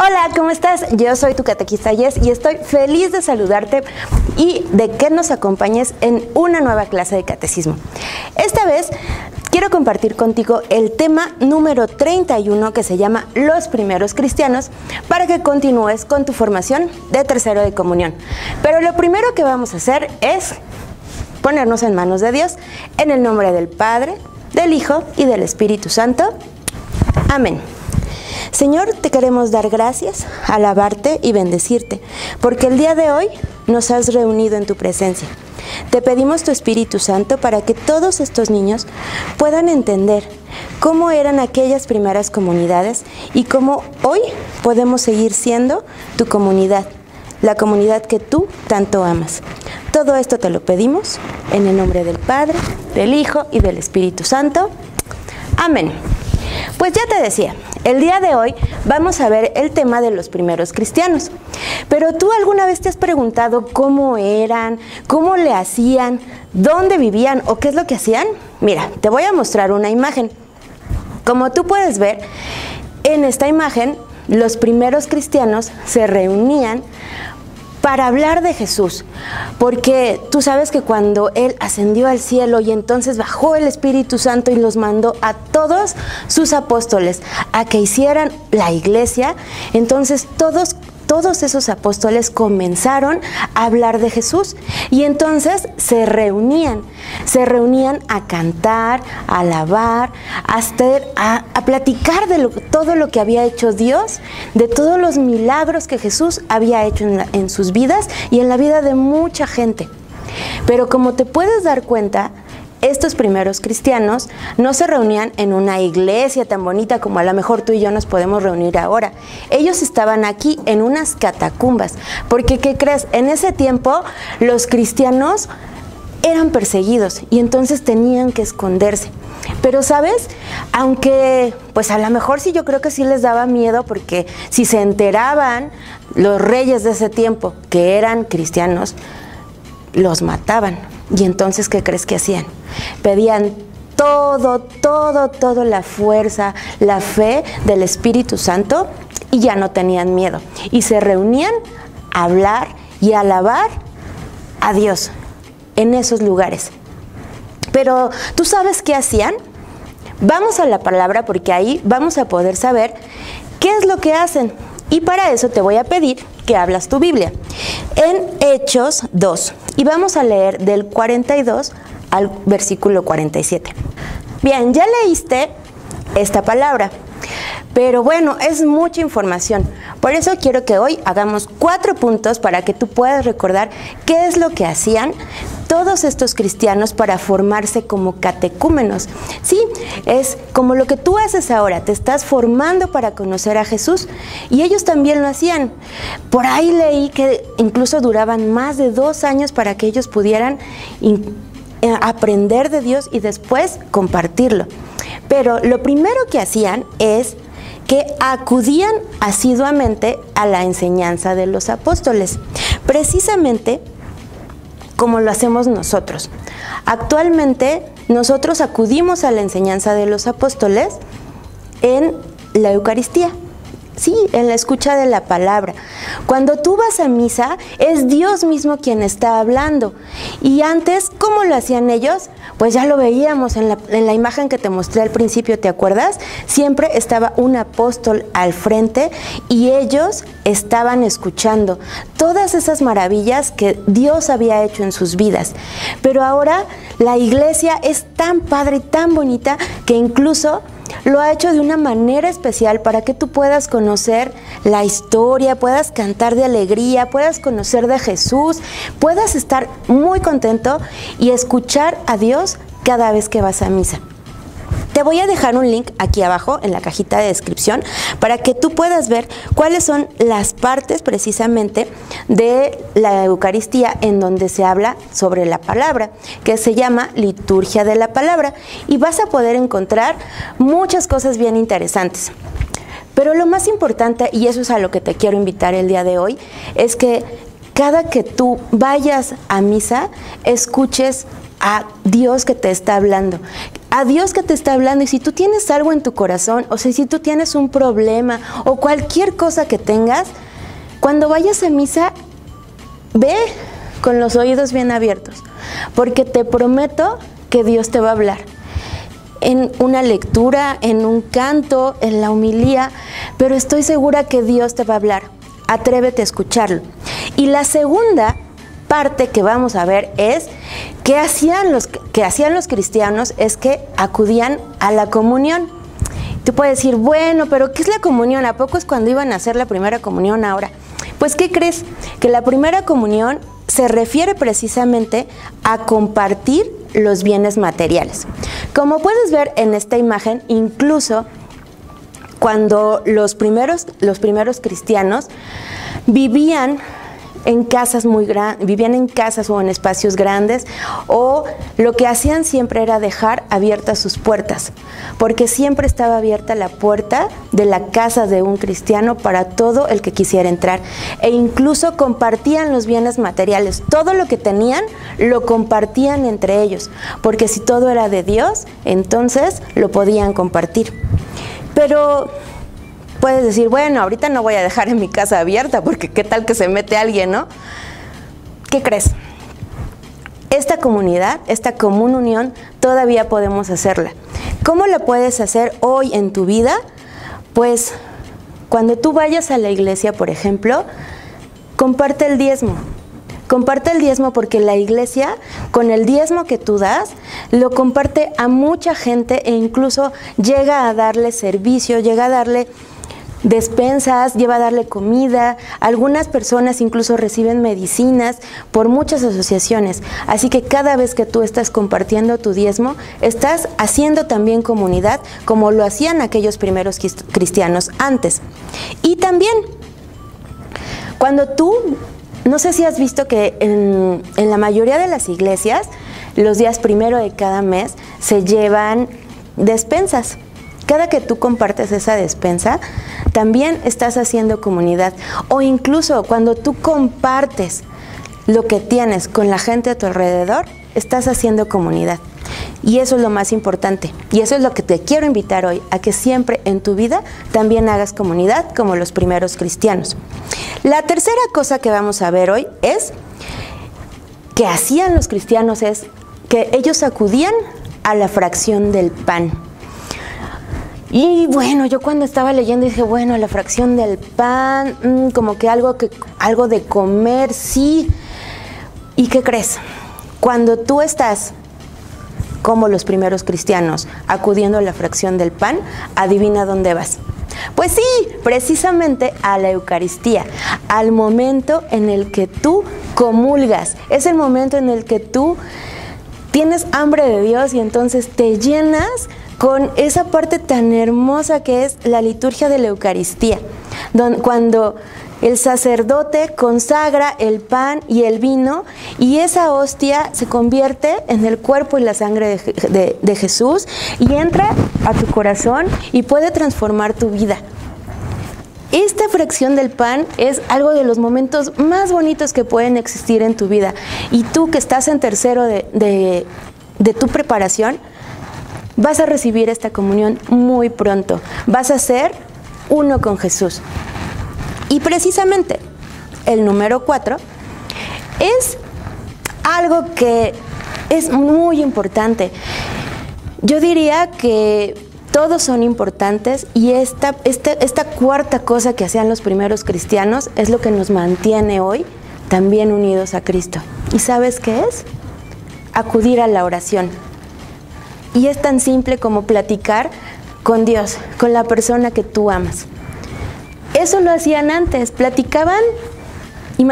Hola, ¿cómo estás? Yo soy tu catequista Jess y estoy feliz de saludarte y de que nos acompañes en una nueva clase de catecismo. Esta vez quiero compartir contigo el tema número 31 que se llama Los primeros cristianos para que continúes con tu formación de tercero de comunión. Pero lo primero que vamos a hacer es ponernos en manos de Dios en el nombre del Padre, del Hijo y del Espíritu Santo. Amén. Señor, te queremos dar gracias, alabarte y bendecirte, porque el día de hoy nos has reunido en tu presencia. Te pedimos tu Espíritu Santo para que todos estos niños puedan entender cómo eran aquellas primeras comunidades y cómo hoy podemos seguir siendo tu comunidad, la comunidad que tú tanto amas. Todo esto te lo pedimos en el nombre del Padre, del Hijo y del Espíritu Santo. Amén. Pues ya te decía, el día de hoy vamos a ver el tema de los primeros cristianos. Pero ¿tú alguna vez te has preguntado cómo eran, cómo le hacían, dónde vivían o qué es lo que hacían? Mira, te voy a mostrar una imagen. Como tú puedes ver, en esta imagen los primeros cristianos se reunían para hablar de Jesús, porque tú sabes que cuando Él ascendió al cielo y entonces bajó el Espíritu Santo y los mandó a todos sus apóstoles a que hicieran la iglesia, entonces todos esos apóstoles comenzaron a hablar de Jesús y entonces se reunían a cantar, a alabar, a platicar de todo lo que había hecho Dios, de todos los milagros que Jesús había hecho en sus vidas y en la vida de mucha gente. Pero como te puedes dar cuenta, estos primeros cristianos no se reunían en una iglesia tan bonita como a lo mejor tú y yo nos podemos reunir ahora. Ellos estaban aquí en unas catacumbas, porque ¿qué crees? En ese tiempo los cristianos eran perseguidos y entonces tenían que esconderse. Pero ¿sabes? Aunque pues a lo mejor sí, yo creo que sí les daba miedo, porque si se enteraban los reyes de ese tiempo que eran cristianos, los mataban. Y entonces, ¿qué crees que hacían? Pedían toda la fuerza, la fe del Espíritu Santo y ya no tenían miedo. Y se reunían a hablar y a alabar a Dios en esos lugares. Pero, ¿tú sabes qué hacían? Vamos a la palabra, porque ahí vamos a poder saber qué es lo que hacen. Y para eso te voy a pedir que abras tu Biblia en Hechos 2 y vamos a leer del 42 al versículo 47. Bien, ya leíste esta palabra, pero bueno, es mucha información. Por eso quiero que hoy hagamos 4 puntos para que tú puedas recordar qué es lo que hacían todos estos cristianos para formarse como catecúmenos. Sí, es como lo que tú haces ahora, te estás formando para conocer a Jesús y ellos también lo hacían. Por ahí leí que incluso duraban más de 2 años para que ellos pudieran aprender de Dios y después compartirlo. Pero lo primero que hacían es que acudían asiduamente a la enseñanza de los apóstoles, precisamente como lo hacemos nosotros. Actualmente nosotros acudimos a la enseñanza de los apóstoles en la Eucaristía. Sí, en la escucha de la palabra. Cuando tú vas a misa, es Dios mismo quien está hablando. Y antes, ¿cómo lo hacían ellos? Pues ya lo veíamos en la imagen que te mostré al principio, ¿te acuerdas? Siempre estaba un apóstol al frente y ellos estaban escuchando todas esas maravillas que Dios había hecho en sus vidas. Pero ahora la iglesia es tan padre y tan bonita que incluso lo ha hecho de una manera especial para que tú puedas conocer la historia, puedas cantar de alegría, puedas conocer de Jesús, puedas estar muy contento y escuchar a Dios cada vez que vas a misa. Te voy a dejar un link aquí abajo en la cajita de descripción para que tú puedas ver cuáles son las partes precisamente de la Eucaristía en donde se habla sobre la palabra, que se llama Liturgia de la Palabra, y vas a poder encontrar muchas cosas bien interesantes. Pero lo más importante, y eso es a lo que te quiero invitar el día de hoy, es que cada que tú vayas a misa, escuches a Dios que te está hablando. a Dios que te está hablando. Y si tú tienes algo en tu corazón, o sea, si tú tienes un problema o cualquier cosa que tengas, cuando vayas a misa, ve con los oídos bien abiertos, porque te prometo que Dios te va a hablar. En una lectura, en un canto, en la homilía, pero estoy segura que Dios te va a hablar. Atrévete a escucharlo. Y la segunda parte que vamos a ver es que hacían los cristianos es que acudían a la comunión. Tú puedes decir, bueno, pero ¿qué es la comunión? ¿A poco es cuando iban a hacer la primera comunión ahora? Pues, ¿qué crees? Que la primera comunión se refiere precisamente a compartir los bienes materiales. Como puedes ver en esta imagen, incluso cuando los primeros cristianos vivían en casas vivían en casas o en espacios grandes, o lo que hacían siempre era dejar abiertas sus puertas, porque siempre estaba abierta la puerta de la casa de un cristiano para todo el que quisiera entrar, e incluso compartían los bienes materiales. Todo lo que tenían lo compartían entre ellos, porque si todo era de Dios, entonces lo podían compartir. Pero puedes decir, bueno, ahorita no voy a dejar en mi casa abierta porque qué tal que se mete alguien, ¿no? ¿Qué crees? Esta comunidad, esta común unión, todavía podemos hacerla. ¿Cómo la puedes hacer hoy en tu vida? Pues cuando tú vayas a la iglesia, por ejemplo, comparte el diezmo. Comparte el diezmo, porque la iglesia, con el diezmo que tú das, lo comparte a mucha gente e incluso llega a darle servicio, llega a darle despensas, lleva a darle comida. Algunas personas incluso reciben medicinas por muchas asociaciones. Así que cada vez que tú estás compartiendo tu diezmo, estás haciendo también comunidad, como lo hacían aquellos primeros cristianos antes. Y también, cuando tú, no sé si has visto que en la mayoría de las iglesias, los días primero de cada mes se llevan despensas. Cada que tú compartes esa despensa, también estás haciendo comunidad. O incluso cuando tú compartes lo que tienes con la gente a tu alrededor, estás haciendo comunidad. Y eso es lo más importante. Y eso es lo que te quiero invitar hoy, a que siempre en tu vida también hagas comunidad como los primeros cristianos. La tercera cosa que vamos a ver hoy es que hacían los cristianos, es que ellos acudían a la fracción del pan. Y bueno, yo cuando estaba leyendo dije, bueno, la fracción del pan, como que algo de comer, sí. ¿Y qué crees? Cuando tú estás, como los primeros cristianos, acudiendo a la fracción del pan, adivina dónde vas. Pues sí, precisamente a la Eucaristía, al momento en el que tú comulgas. Es el momento en el que tú tienes hambre de Dios y entonces te llenas con esa parte tan hermosa que es la liturgia de la Eucaristía, cuando el sacerdote consagra el pan y el vino y esa hostia se convierte en el cuerpo y la sangre de Jesús y entra a tu corazón y puede transformar tu vida. Esta fracción del pan es algo de los momentos más bonitos que pueden existir en tu vida. Y tú que estás en tercero de tu preparación, vas a recibir esta comunión muy pronto. Vas a ser uno con Jesús. Y precisamente el número 4 es algo que es muy importante. Yo diría que todos son importantes y esta cuarta cosa que hacían los primeros cristianos es lo que nos mantiene hoy también unidos a Cristo. ¿Y sabes qué es? Acudir a la oración. Y es tan simple como platicar con Dios, con la persona que tú amas. Eso lo hacían antes, platicaban.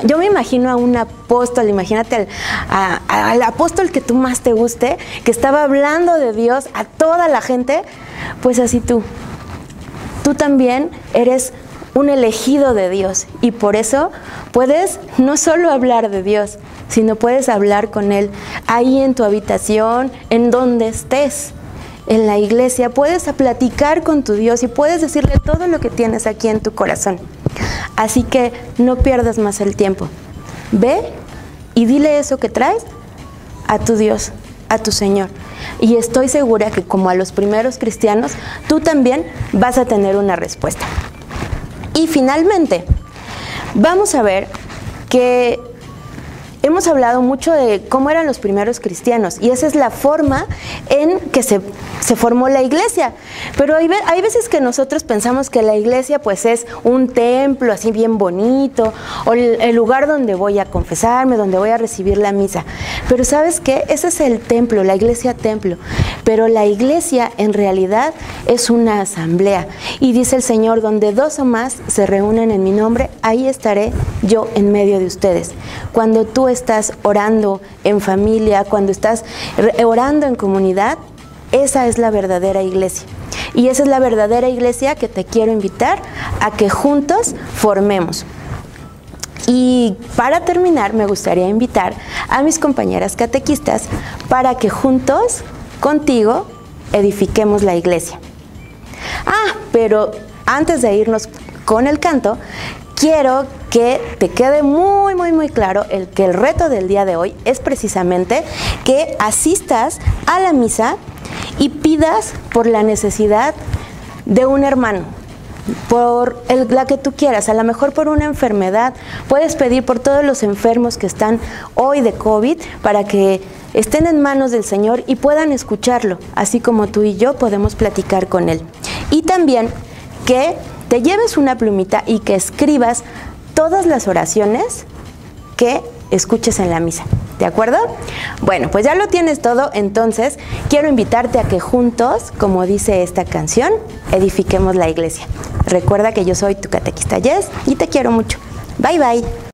Yo me imagino a un apóstol, imagínate al apóstol que tú más te guste, que estaba hablando de Dios a toda la gente, pues así tú también eres un elegido de Dios y por eso puedes no solo hablar de Dios, sino puedes hablar con Él ahí en tu habitación, en donde estés, en la iglesia, puedes platicar con tu Dios y puedes decirle todo lo que tienes aquí en tu corazón. Así que no pierdas más el tiempo. Ve y dile eso que traes a tu Dios a tu Señor. Y estoy segura que como a los primeros cristianos, tú también vas a tener una respuesta. Y finalmente, vamos a ver que hemos hablado mucho de cómo eran los primeros cristianos y esa es la forma en que se formó la iglesia. Pero hay veces que nosotros pensamos que la iglesia pues es un templo así bien bonito o el lugar donde voy a confesarme, donde voy a recibir la misa. Pero ¿sabes qué? Ese es el templo, la iglesia templo. Pero la iglesia en realidad es una asamblea. Y dice el Señor, donde 2 o más se reúnen en mi nombre, ahí estaré yo en medio de ustedes. Cuando tú estás orando en familia, cuando estás orando en comunidad, esa es la verdadera iglesia. Y esa es la verdadera iglesia que te quiero invitar a que juntos formemos. Y para terminar, me gustaría invitar a mis compañeras catequistas para que juntos, contigo, edifiquemos la iglesia. Pero antes de irnos con el canto, quiero que te quede muy claro que el reto del día de hoy es precisamente que asistas a la misa y pidas por la necesidad de un hermano, por la que tú quieras, a lo mejor por una enfermedad. Puedes pedir por todos los enfermos que están hoy de COVID para que estén en manos del Señor y puedan escucharlo, así como tú y yo podemos platicar con Él. Y también que te lleves una plumita y que escribas todas las oraciones que escuches en la misa. ¿De acuerdo? Bueno, pues ya lo tienes todo, entonces quiero invitarte a que juntos, como dice esta canción, edifiquemos la iglesia. Recuerda que yo soy tu catequista Jess y te quiero mucho. Bye, bye.